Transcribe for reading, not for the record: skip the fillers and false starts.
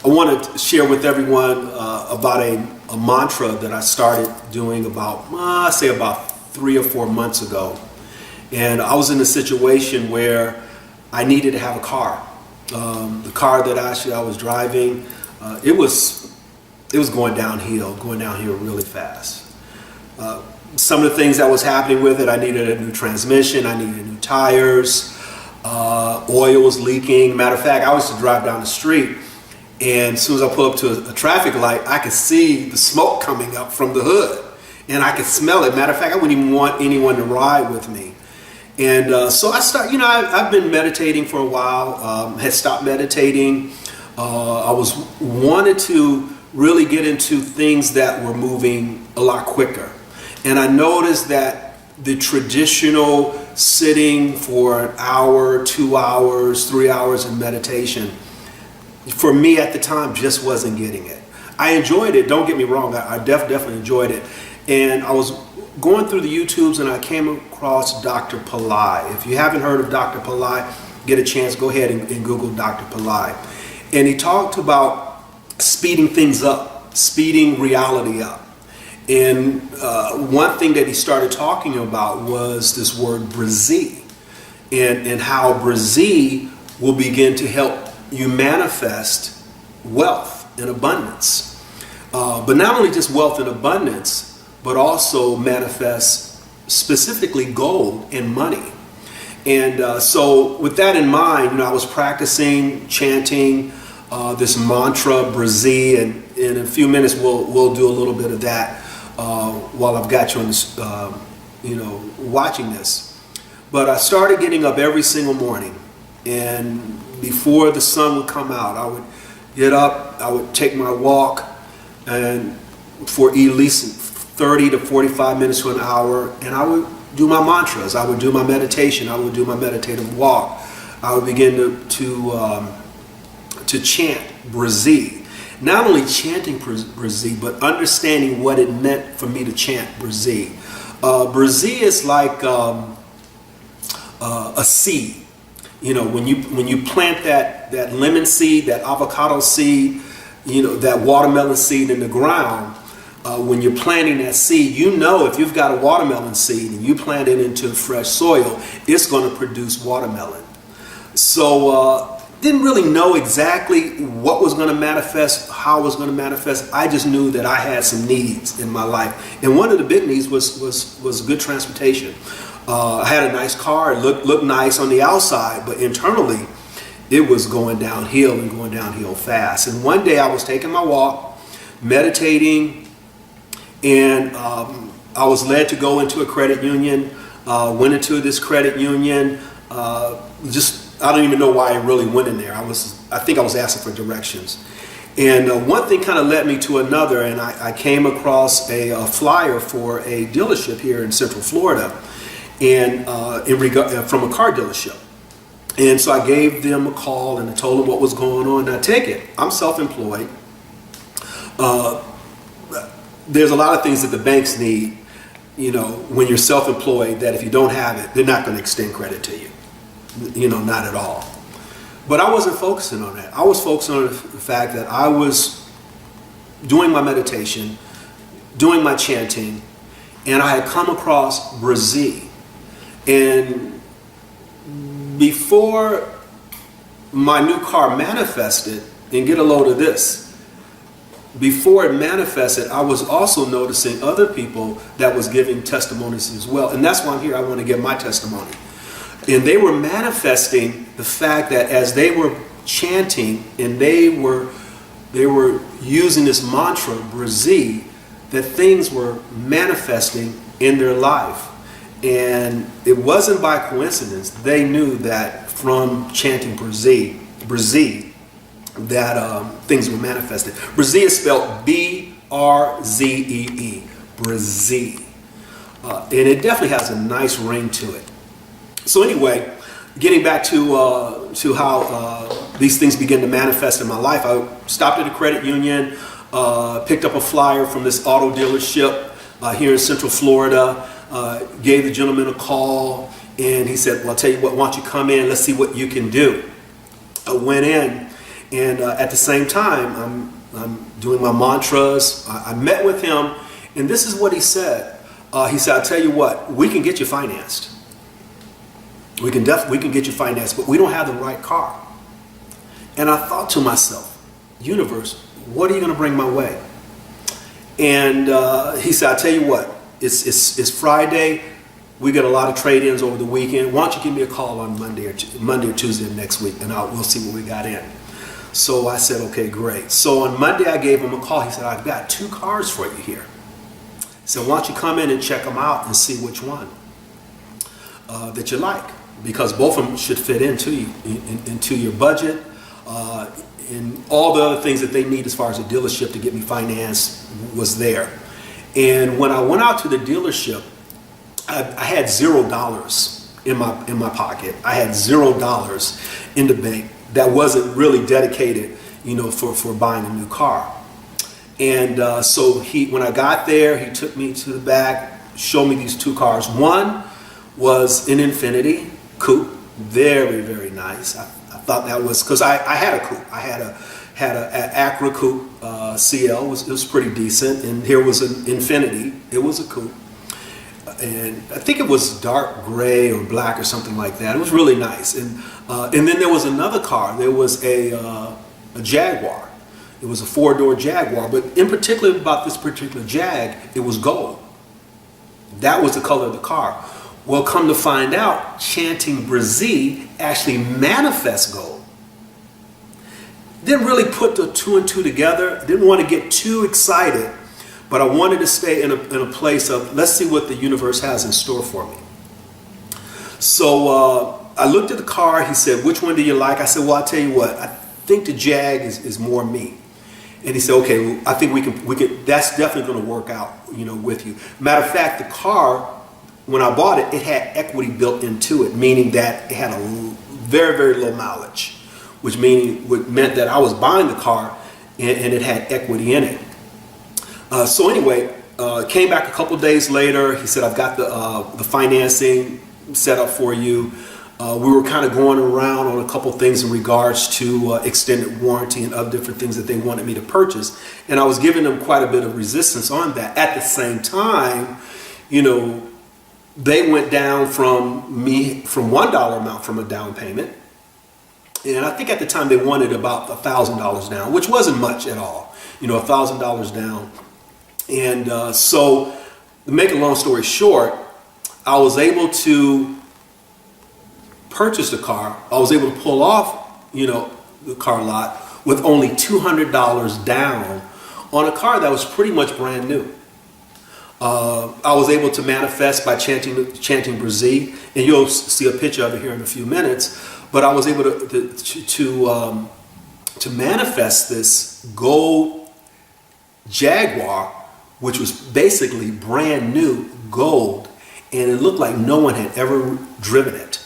I want to share with everyone about a mantra that I started doing about, I say about 3 or 4 months ago. And I was in a situation where I needed to have a car. The car that I was driving, it was going downhill really fast. Some of the things that was happening with it, I needed a new transmission, I needed new tires, oil was leaking. Matter of fact, I was to drive down the street, and as soon as I pull up to a traffic light, I could see the smoke coming up from the hood, and I could smell it. Matter of fact, I wouldn't even want anyone to ride with me. And so I start, I've been meditating for a while, had stopped meditating. I wanted to really get into things that were moving a lot quicker. And I noticed that the traditional sitting for an hour, 2 hours, 3 hours in meditation, for me at the time, just wasn't getting it. I enjoyed it, don't get me wrong, I definitely enjoyed it. And I was going through the YouTubes and I came across Dr. Pillai. If you haven't heard of Dr. Pillai, get a chance, go ahead and Google Dr. Pillai. And he talked about speeding things up, speeding reality up. And one thing that he started talking about was this word Brzee, and how Brzee will begin to help you manifest wealth and abundance. But not only just wealth and abundance, but also manifest specifically gold and money. And so with that in mind, I was practicing chanting this mantra Brzee, and in a few minutes we'll do a little bit of that while I've got you on this, watching this. But I started getting up every single morning, and before the sun would come out, I would get up, I would take my walk, and for at least 30 to 45 minutes to an hour, and I would do my mantras, I would do my meditation, I would do my meditative walk. I would begin to chant Brzee. Not only chanting Brzee, but understanding what it meant for me to chant Brzee. Brzee is like a seed. When you plant that lemon seed, that avocado seed, that watermelon seed in the ground, when you're planting that seed, if you've got a watermelon seed and you plant it into fresh soil, it's going to produce watermelon. So didn't really know exactly what was going to manifest, how it was going to manifest. I just knew that I had some needs in my life, and one of the big needs was good transportation. I had a nice car, it looked nice on the outside, but internally it was going downhill and going downhill fast. And one day I was taking my walk, meditating, and I was led to go into a credit union. Went into this credit union. I don't even know why I really went in there. I think I was asking for directions. And one thing kind of led me to another, and I came across a flyer for a dealership here in Central Florida, and from a car dealership. And so I gave them a call and I told them what was going on. Now take it, I'm self-employed. There's a lot of things that the banks need, when you're self-employed, that if you don't have it, they're not going to extend credit to you. Not at all. But I wasn't focusing on that. I was focusing on the fact that I was doing my meditation, doing my chanting, and I had come across Brzee. And before my new car manifested, and get a load of this, before it manifested, I was also noticing other people that was giving testimonies as well. And that's why I'm here. I want to give my testimony. And they were manifesting the fact that as they were chanting and they were using this mantra, Brzee, that things were manifesting in their life. And it wasn't by coincidence. They knew that from chanting Brzee, that things were manifested. Brzee is spelled B-R-Z-E-E, Brzee. And it definitely has a nice ring to it. So anyway, getting back to how these things begin to manifest in my life, I stopped at a credit union, picked up a flyer from this auto dealership here in Central Florida, gave the gentleman a call, and he said, well, I'll tell you what, why don't you come in, let's see what you can do. I went in, And at the same time, I'm doing my mantras. I met with him, and this is what he said. He said, "I'll tell you what, we can get you financed. We can get you financed, but we don't have the right car." And I thought to myself, universe, what are you going to bring my way? And he said, "I'll tell you what, it's Friday. We get a lot of trade-ins over the weekend. Why don't you give me a call on Monday or Tuesday of next week, and we'll see what we got in." So I said, okay, great. So on Monday, I gave him a call. He said, "I've got 2 cars for you here." He said, "Why don't you come in and check them out and see which one that you like? Because both of them should fit into you, into your budget, and all the other things that they need as far as a dealership to get me financed was there." And when I went out to the dealership, I had $0 in my pocket. I had $0 in the bank that wasn't really dedicated, for buying a new car. And so when I got there, he took me to the back, showed me these 2 cars. One was an Infiniti coupe, very, very nice. I thought that was because I had a coupe. I had an Acura coupe CL. It was pretty decent, and here was an Infiniti. It was a coupe. And I think it was dark gray or black or something like that. It was really nice. And then there was another car. There was a Jaguar. It was a 4-door Jaguar. But in particular about this particular Jag, it was gold. That was the color of the car. Well, come to find out, Chanting Brzee actually manifests gold. Didn't really put the 2 and 2 together. Didn't want to get too excited. But I wanted to stay in a place of, let's see what the universe has in store for me. So I looked at the car. He said, "Which one do you like?" I said, "Well, I'll tell you what, I think the Jag is more me." And he said, "Okay, well, I think we can, that's definitely going to work out, with you." Matter of fact, the car, when I bought it, it had equity built into it, meaning that it had a very, very low mileage, which meant that I was buying the car and it had equity in it. So anyway, came back a couple days later. He said, "I've got the financing set up for you." We were kind of going around on a couple things in regards to extended warranty and other different things that they wanted me to purchase. And I was giving them quite a bit of resistance on that. At the same time, they went down from $1 amount from a down payment. And I think at the time they wanted about $1,000 down, which wasn't much at all. $1,000 down. And so, to make a long story short, I was able to purchase the car. I was able to pull off, the car lot with only $200 down on a car that was pretty much brand new. I was able to manifest by chanting Brzee, and you'll see a picture of it here in a few minutes. But I was able to manifest this gold Jaguar, which was basically brand new gold, and it looked like no one had ever driven it.